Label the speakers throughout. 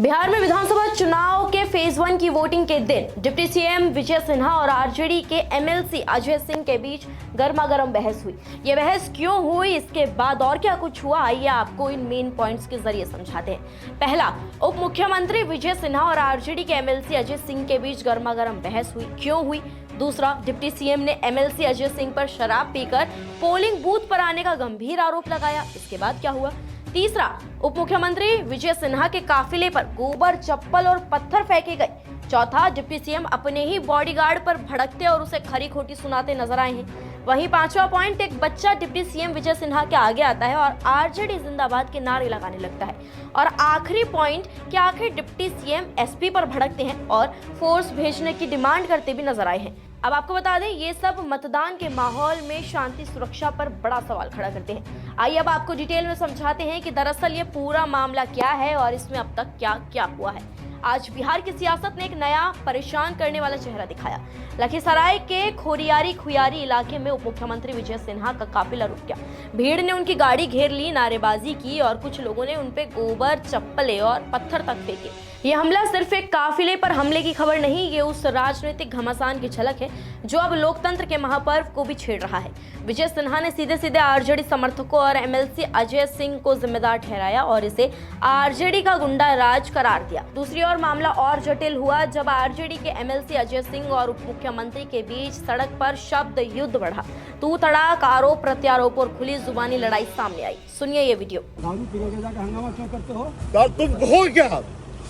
Speaker 1: बिहार में विधानसभा चुनाव के फेज 1 की वोटिंग के दिन डिप्टी सीएम विजय सिन्हा और आरजेडी के एमएलसी अजय सिंह के बीच गर्मागर्म बहस हुई। ये बहस क्यों हुई, इसके बाद और क्या कुछ हुआ, आइए आपको इन मेन पॉइंट्स के जरिए समझाते हैं। पहला, उप मुख्यमंत्री विजय सिन्हा और आरजेडी के एमएलसी अजय सिंह के बीच गर्मागर्म बहस हुई, क्यों हुई। दूसरा, डिप्टी सीएम ने एमएलसी अजय सिंह पर शराब पीकर पोलिंग बूथ पर आने का गंभीर आरोप लगाया, इसके बाद क्या हुआ। तीसरा, उप मुख्यमंत्री विजय सिन्हा के काफिले पर गोबर, चप्पल और पत्थर फेंके गए। चौथा, डिप्टी सीएम अपने ही बॉडीगार्ड पर भड़कते और उसे खरी खोटी सुनाते नजर आए हैं। वहीं पांचवा पॉइंट, एक बच्चा डिप्टी सीएम विजय सिन्हा के आगे आता है और आरजेडी जिंदाबाद के नारे लगाने लगता है। और आखिरी पॉइंट कि आखिर डिप्टी सीएम एसपी पर भड़कते हैं और फोर्स भेजने की डिमांड करते भी नजर आए हैं। अब आपको बता दें, ये सब मतदान के माहौल में शांति सुरक्षा पर बड़ा सवाल खड़ा करते हैं। आइए अब आपको डिटेल में समझाते हैं कि दरअसल ये पूरा मामला क्या है और इसमें अब तक क्या क्या हुआ है। आज बिहार की सियासत ने एक नया परेशान करने वाला चेहरा दिखाया। लखीसराय के खोरियारी खुयारी इलाके में उप मुख्यमंत्री विजय सिन्हा का काफिला रुक गया। भीड़ ने उनकी गाड़ी घेर ली, नारेबाजी की और कुछ लोगों ने उनपे गोबर, चप्पलें और पत्थर तक फेंके। ये हमला सिर्फ एक काफिले पर हमले की खबर नहीं, ये उस राजनीतिक घमासान की झलक है जो अब लोकतंत्र के महापर्व को भी छेड़ रहा है। विजय सिन्हा ने सीधे सीधे आरजेडी समर्थकों और एमएलसी अजय सिंह को जिम्मेदार ठहराया और इसे आरजेडी का गुंडा राज करार दिया। दूसरी ओर मामला और जटिल हुआ जब आरजेडी के एमएलसी अजय सिंह और उप मुख्यमंत्री के बीच सड़क पर शब्द युद्ध बढ़ा। तू तड़ाक, आरोप प्रत्यारोप और खुली जुबानी लड़ाई सामने आई। सुनिए ये वीडियो।
Speaker 2: दारू पी के जाकर हंगामा क्यों करते हो?
Speaker 3: यार तुम हो क्या?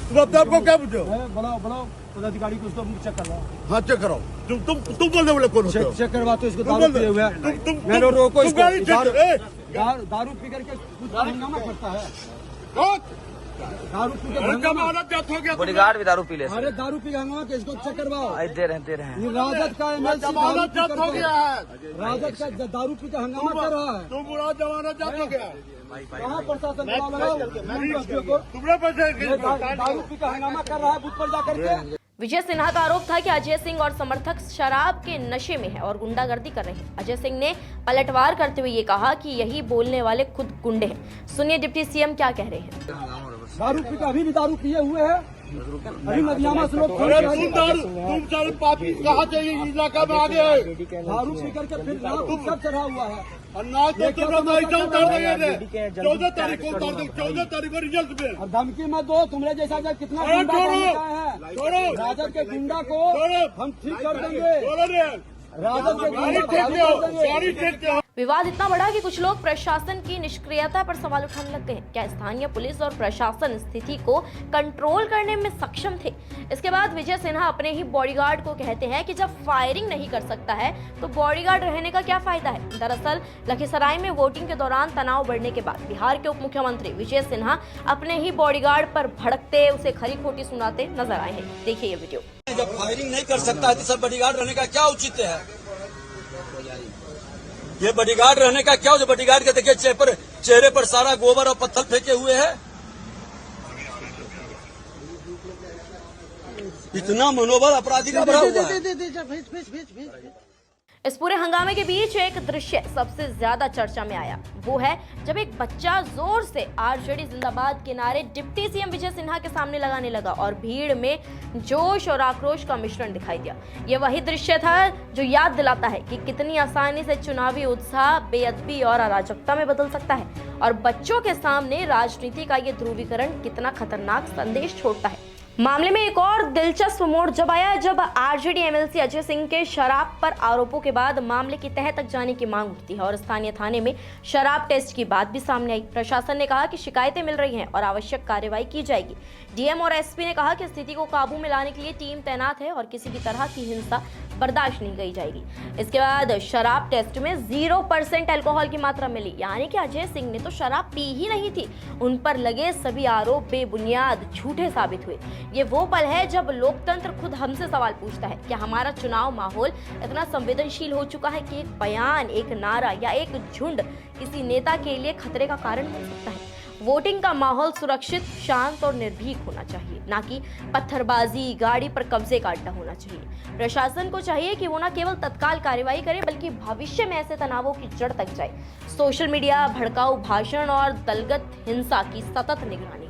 Speaker 3: तुम अपने आप को क्या बुझे हो?
Speaker 2: बनाओ पदाधिकारी को उसको चेक करवाओ।
Speaker 3: हाँ चेक कराओ। तुम बोलने वाले कौन होते हो?
Speaker 2: चेक करवा तो इसको दारू पिए हुए हैं। मैंने रोको इसको। दारू पी करके हंगामा करता है। दारू पी के
Speaker 4: बॉडीगार्ड भी दारू पी ले।
Speaker 2: अरे दारू पी के हंगामा के इसको चेक करवाओ।
Speaker 4: दे रहे हैं।
Speaker 2: ये राजद का एमएलसी
Speaker 3: हो गया है।
Speaker 2: राजद का दारू पी के हंगामा कर रहा है।
Speaker 3: तुम बुरा जमाना जात हो गया।
Speaker 2: कहाँ प्रशासन लगाओ?
Speaker 3: तुमने पैसे
Speaker 2: दारू पी के हंगामा कर रहा है बूथ पर जाकर के।
Speaker 1: विजय सिन्हा का आरोप था कि अजय सिंह और समर्थक शराब के नशे में है और गुंडागर्दी कर रहे हैं। अजय सिंह ने पलटवार करते हुए ये कहा कि यही बोलने वाले खुद गुंडे हैं। सुनिए डिप्टी सीएम क्या कह रहे हैं।
Speaker 2: दारू पी के अभी भी दारू पिए हुए हैं। अभी मदियामा से लोग
Speaker 3: तुम सारे पापी कहाँ से इलाका में आ गए?
Speaker 2: दारू पी करके फिर तुम सब चढ़ा हुआ है।
Speaker 3: और ना तो तुमने ऐसा उतार देंगे 14 तारीख को उतार देंगे। 14 तारीख को रिजल्ट में।
Speaker 2: और धमकी मत दो, तुम्हारे जैसा जब कितना गुंडा है राजद के गुंडा को हम ठीक कर देंगे। राजद के गुंडा
Speaker 1: विवाद इतना बढ़ा कि कुछ लोग प्रशासन की निष्क्रियता पर सवाल उठाने लग गए। क्या स्थानीय पुलिस और प्रशासन स्थिति को कंट्रोल करने में सक्षम थे? इसके बाद विजय सिन्हा अपने ही बॉडीगार्ड को कहते हैं कि जब फायरिंग नहीं कर सकता है तो बॉडीगार्ड रहने का क्या फायदा है। दरअसल लखीसराय में वोटिंग के दौरान तनाव बढ़ने के बाद बिहार के उप मुख्यमंत्री विजय सिन्हा अपने ही बॉडीगार्ड पर भड़कते, उसे खरी खोटी सुनाते नजर आए हैं। देखिए ये वीडियो।
Speaker 5: जब फायरिंग नहीं कर सकता है तो सब बॉडीगार्ड रहने का क्या औचित्य है? ये बॉडीगार्ड रहने का क्या? जो बॉडीगार्ड के देखिए चेहरे पर सारा गोबर और पत्थर फेंके हुए हैं। इतना मनोबल अपराधी का बढ़ा हुआ है।
Speaker 1: इस पूरे हंगामे के बीच एक दृश्य सबसे ज्यादा चर्चा में आया। वो है जब एक बच्चा जोर से आरजेडी जिंदाबाद के नारे डिप्टी सीएम विजय सिन्हा के सामने लगाने लगा और भीड़ में जोश और आक्रोश का मिश्रण दिखाई दिया। ये वही दृश्य था जो याद दिलाता है कि कितनी आसानी से चुनावी उत्साह बेअदबी और अराजकता में बदल सकता है और बच्चों के सामने राजनीति का ये ध्रुवीकरण कितना खतरनाक संदेश छोड़ता है। मामले में एक और दिलचस्प मोड़ जब आया जब आरजेडी एमएलसी अजय सिंह के शराब पर आरोपों के बाद मामले की तह तक जाने की मांग उठती है और स्थानीय थाने में शराब टेस्ट की बात भी सामने आई। प्रशासन ने कहा कि शिकायतें मिल रही हैं और आवश्यक कार्रवाई की जाएगी। डीएम और एसपी ने कहा कि स्थिति को काबू में लाने के लिए टीम तैनात है और किसी भी तरह की हिंसा बर्दाश्त नहीं की जाएगी। इसके बाद शराब टेस्ट में 0% अल्कोहल की मात्रा मिली, यानी कि अजय सिंह ने तो शराब पी ही नहीं थी। उन पर लगे सभी आरोप बेबुनियाद झूठे साबित हुए। ये वो पल है जब लोकतंत्र खुद हमसे सवाल पूछता है, क्या हमारा चुनाव माहौल इतना संवेदनशील हो चुका है कि एक बयान, एक नारा या एक झुंड किसी नेता के लिए खतरे का कारण बन सकता है? वोटिंग का माहौल सुरक्षित, शांत और निर्भीक होना चाहिए, ना कि पत्थरबाजी, गाड़ी पर कब्जे का अड्डा होना चाहिए। प्रशासन को चाहिए कि वो न केवल तत्काल कार्रवाई करे बल्कि भविष्य में ऐसे तनावों की जड़ तक जाए। सोशल मीडिया, भड़काऊ भाषण और दलगत हिंसा की सतत निगरानी।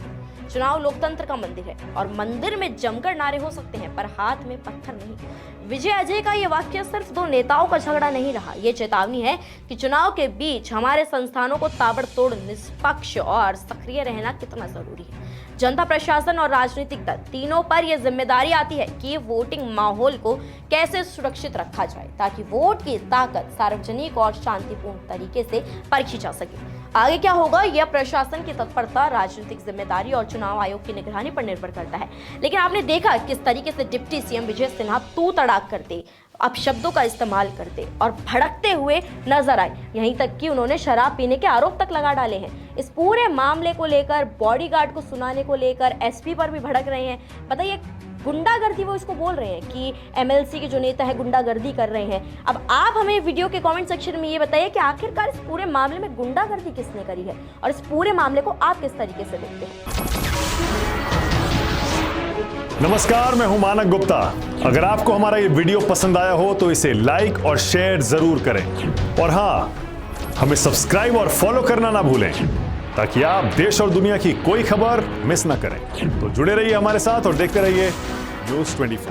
Speaker 1: चुनाव लोकतंत्र का मंदिर है और मंदिर में जमकर नारे हो सकते हैं पर हाथ में पत्थर नहीं। विजय अजय का ये वाक्य सिर्फ दो नेताओं का झगड़ा नहीं रहा, ये चेतावनी है कि चुनाव के बीच हमारे संस्थानों को ताबड़तोड़ निष्पक्ष और सक्रिय रहना कितना जरूरी है। जनता, प्रशासन और राजनीतिक दल तीनों पर यह जिम्मेदारी आती है कि वोटिंग माहौल को कैसे सुरक्षित रखा जाए ताकि वोट की ताकत सार्वजनिक और शांतिपूर्ण तरीके से परखी जा सके। आगे क्या होगा यह प्रशासन की तत्परता, राजनीतिक जिम्मेदारी और चुनाव आयोग की निगरानी पर निर्भर करता है। लेकिन आपने देखा किस तरीके से डिप्टी सीएम विजय सिन्हा तू तड़ाक करते, अपशब्दों का इस्तेमाल करते और भड़कते हुए नजर आए। यहीं तक कि उन्होंने शराब पीने के आरोप तक लगा डाले हैं। इस पूरे मामले को लेकर, बॉडीगार्ड को सुनाने को लेकर एसपी पर भी भड़क रहे हैं। बताइए, गुंडागर्दी वो इसको बोल रहे हैं कि एमएलसी के जो नेता है गुंडागर्दी कर रहे हैं। अब आप हमें वीडियो के कमेंट सेक्शन में ये बताइए कि आखिरकार इस पूरे मामले में गुंडागर्दी किसने करी है और इस पूरे मामले को आप किस तरीके से देखते हैं।
Speaker 4: नमस्कार, मैं हूं मानक गुप्ता। अगर आपको हमारा ये वीडियो पसंद आया हो तो इसे लाइक और शेयर जरूर करें और हाँ, हमें सब्सक्राइब और फॉलो करना ना भूलें ताकि आप देश और दुनिया की कोई खबर मिस ना करें। तो जुड़े रहिए हमारे साथ और देखते रहिए न्यूज़ 24।